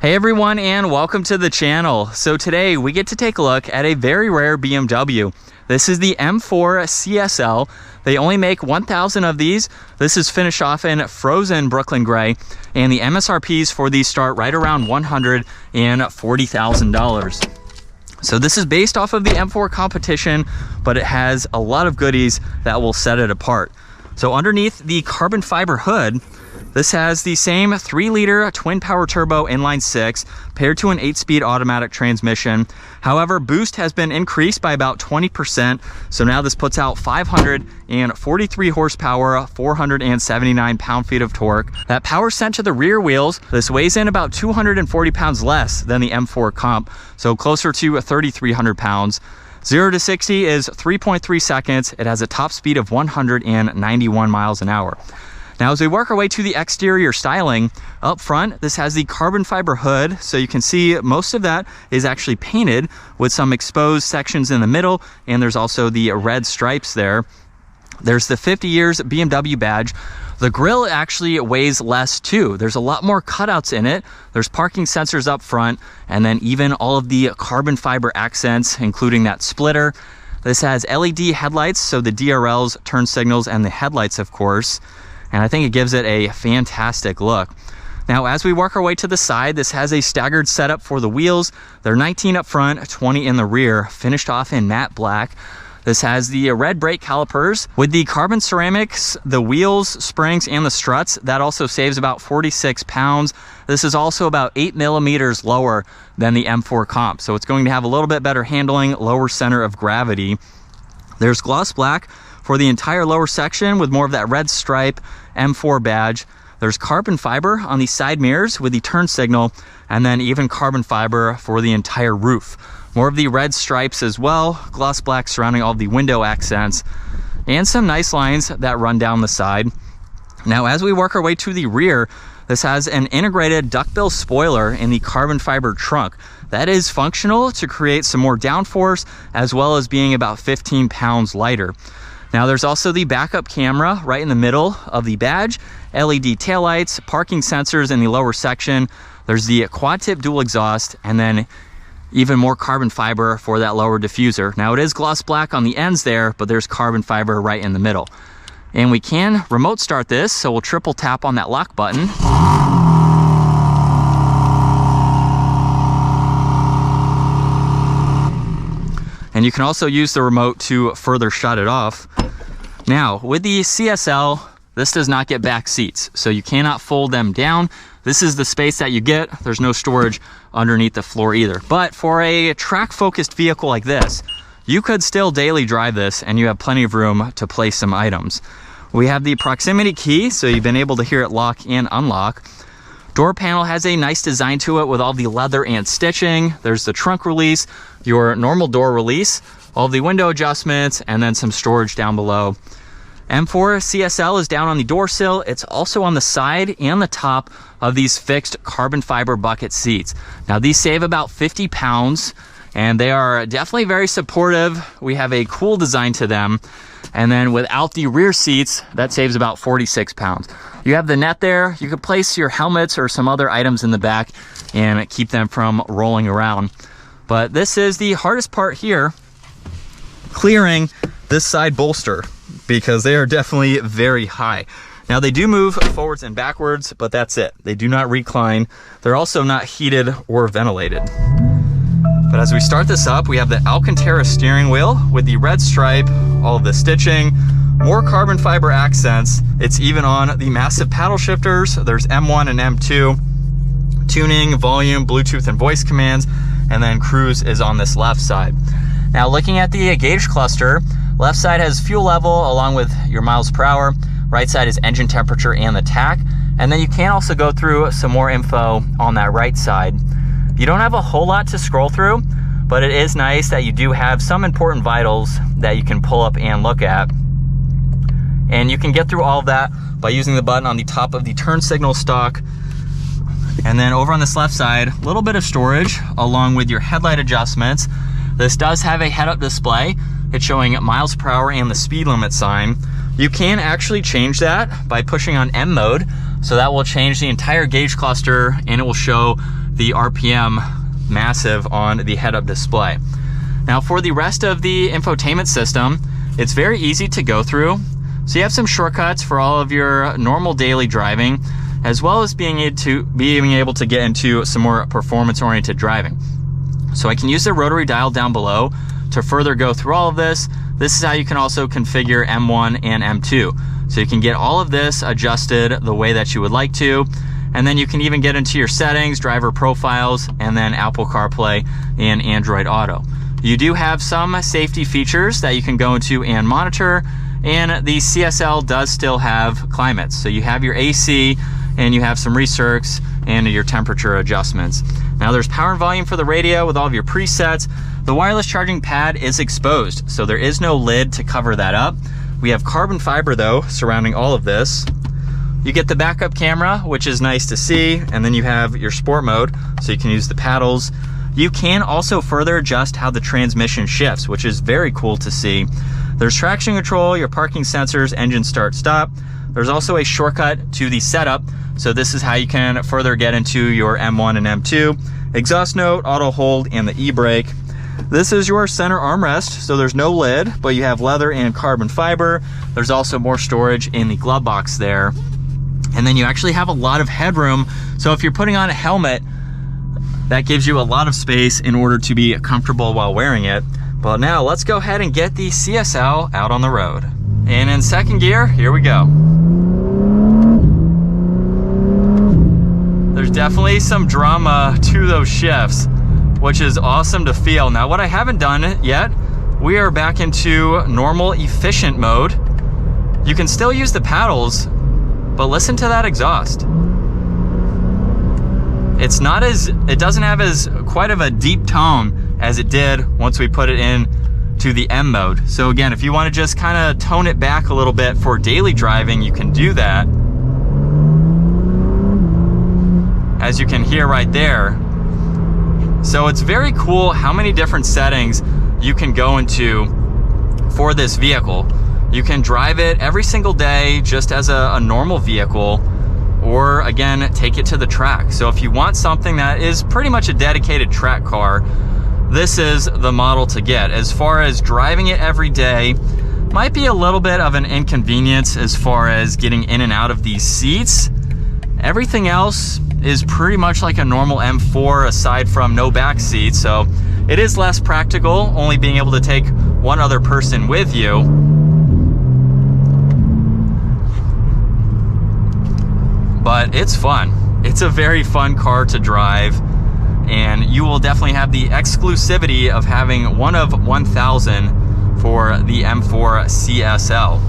Hey everyone, and welcome to the channel. So today we get to take a look at a very rare BMW. This is the M4 CSL. They only make 1,000 of these. This is finished off in frozen Brooklyn gray, and the MSRPs for these start right around $140,000. So this is based off of the M4 Competition, but it has a lot of goodies that will set it apart. So underneath the carbon fiber hood, this has the same 3-liter twin power turbo inline 6 paired to an 8-speed automatic transmission. However, boost has been increased by about 20%. So now this puts out 543 horsepower, 479 pound-feet of torque. That power sent to the rear wheels. This weighs in about 240 pounds less than the M4 Comp, so closer to 3,300 pounds. 0 to 60 is 3.3 seconds. It has a top speed of 191 miles an hour. Now, as we work our way to the exterior styling, up front, this has the carbon fiber hood. So you can see most of that is actually painted with some exposed sections in the middle, and there's also the red stripes there. There's the 50 years BMW badge. The grille actually weighs less too. There's a lot more cutouts in it. There's parking sensors up front, and then even all of the carbon fiber accents, including that splitter. This has LED headlights, so the DRLs, turn signals, and the headlights, of course. And I think it gives it a fantastic look. Now, as we work our way to the side, this has a staggered setup for the wheels. They're 19 up front, 20 in the rear, finished off in matte black. This has the red brake calipers with the carbon ceramics, the wheels, springs, and the struts. That also saves about 46 pounds. This is also about 8 millimeters lower than the M4 Comp. So it's going to have a little bit better handling, lower center of gravity. There's gloss black for the entire lower section with more of that red stripe M4 badge. There's carbon fiber on the side mirrors with the turn signal, and then even carbon fiber for the entire roof. More of the red stripes as well, gloss black surrounding all the window accents, and some nice lines that run down the side. Now, as we work our way to the rear, this has an integrated duckbill spoiler in the carbon fiber trunk. That is functional to create some more downforce, as well as being about 15 pounds lighter. Now, there's also the backup camera right in the middle of the badge, LED taillights, parking sensors in the lower section. There's the quad tip dual exhaust, and then even more carbon fiber for that lower diffuser. Now, it is gloss black on the ends there, but there's carbon fiber right in the middle. And we can remote start this, so we'll triple tap on that lock button. And you can also use the remote to further shut it off. Now, with the CSL, this does not get back seats, so you cannot fold them down. This is the space that you get. There's no storage underneath the floor either. But for a track-focused vehicle like this, you could still daily drive this, and you have plenty of room to place some items. We have the proximity key, so you've been able to hear it lock and unlock. Door panel has a nice design to it with all the leather and stitching. There's the trunk release, your normal door release, all the window adjustments, and then some storage down below. M4 CSL is down on the door sill. It's also on the side and the top of these fixed carbon fiber bucket seats. Now, these save about 50 pounds, and they are definitely very supportive. We have a cool design to them. And then without the rear seats, that saves about 46 pounds. You have the net there. You could place your helmets or some other items in the back and keep them from rolling around. But this is the hardest part here, clearing this side bolster, because they are definitely very high. Now, they do move forwards and backwards, but that's it. They do not recline. They're also not heated or ventilated. But as we start this up, we have the Alcantara steering wheel with the red stripe, all of the stitching, more carbon fiber accents. It's even on the massive paddle shifters. There's M1 and M2, tuning, volume, Bluetooth, and voice commands, and then cruise is on this left side. Now, looking at the gauge cluster, left side has fuel level along with your miles per hour. Right side is engine temperature and the tach. And then you can also go through some more info on that right side. You don't have a whole lot to scroll through, but it is nice that you do have some important vitals that you can pull up and look at. And you can get through all of that by using the button on the top of the turn signal stalk. And then over on this left side, a little bit of storage along with your headlight adjustments. This does have a head-up display. It's showing miles per hour and the speed limit sign. You can actually change that by pushing on M mode. So that will change the entire gauge cluster, and it will show the RPM massive on the head-up display. Now for the rest of the infotainment system, it's very easy to go through. So you have some shortcuts for all of your normal daily driving, as well as being able to get into some more performance-oriented driving. So I can use the rotary dial down below to further go through all of this. This is how you can also configure M1 and M2. So you can get all of this adjusted the way that you would like to. And then you can even get into your settings, driver profiles, and then Apple CarPlay and Android Auto. You do have some safety features that you can go into and monitor, and the CSL does still have climates. So you have your AC, and you have some recircs and your temperature adjustments. Now there's power and volume for the radio with all of your presets. The wireless charging pad is exposed, so there is no lid to cover that up. We have carbon fiber though surrounding all of this. You get the backup camera, which is nice to see, and then you have your sport mode, so you can use the paddles. You can also further adjust how the transmission shifts, which is very cool to see. There's traction control, your parking sensors, engine start stop. There's also a shortcut to the setup, so this is how you can further get into your M1 and M2. Exhaust note, auto hold, and the e-brake. This is your center armrest, so there's no lid, but you have leather and carbon fiber. There's also more storage in the glove box there. And then you actually have a lot of headroom, so if you're putting on a helmet, that gives you a lot of space in order to be comfortable while wearing it. But now let's go ahead and get the CSL out on the road. And in second gear, here we go. There's definitely some drama to those shifts, which is awesome to feel. Now what I haven't done yet, we are back into normal efficient mode. You can still use the paddles, but listen to that exhaust. It doesn't have as quite of a deep tone as it did once we put it in to the M mode. So again, if you want to just kind of tone it back a little bit for daily driving, you can do that. As you can hear right there. So it's very cool how many different settings you can go into for this vehicle. You can drive it every single day just as a normal vehicle, or again, take it to the track. So if you want something that is pretty much a dedicated track car, this is the model to get. As far as driving it every day, might be a little bit of an inconvenience as far as getting in and out of these seats. Everything else is pretty much like a normal M4 aside from no back seat, so it is less practical, only being able to take one other person with you. But it's fun. It's a very fun car to drive, and you will definitely have the exclusivity of having one of 1,000 for the M4 CSL.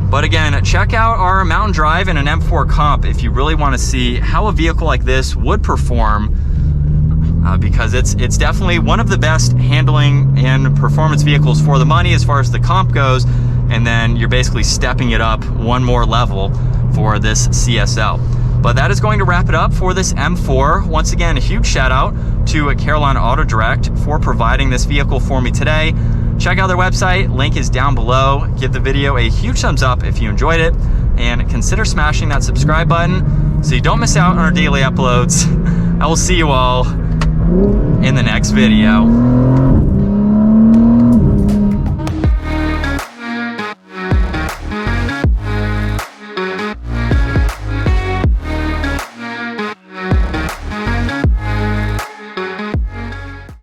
But again, check out our mountain drive in an M4 Comp if you really want to see how a vehicle like this would perform, because it's definitely one of the best handling and performance vehicles for the money as far as the Comp goes, and then you're basically stepping it up one more level for this CSL. But that is going to wrap it up for this M4. Once again, a huge shout out to Carolina Auto Direct for providing this vehicle for me today. Check out their website, link is down below. Give the video a huge thumbs up if you enjoyed it, and consider smashing that subscribe button so you don't miss out on our daily uploads. I will see you all in the next video.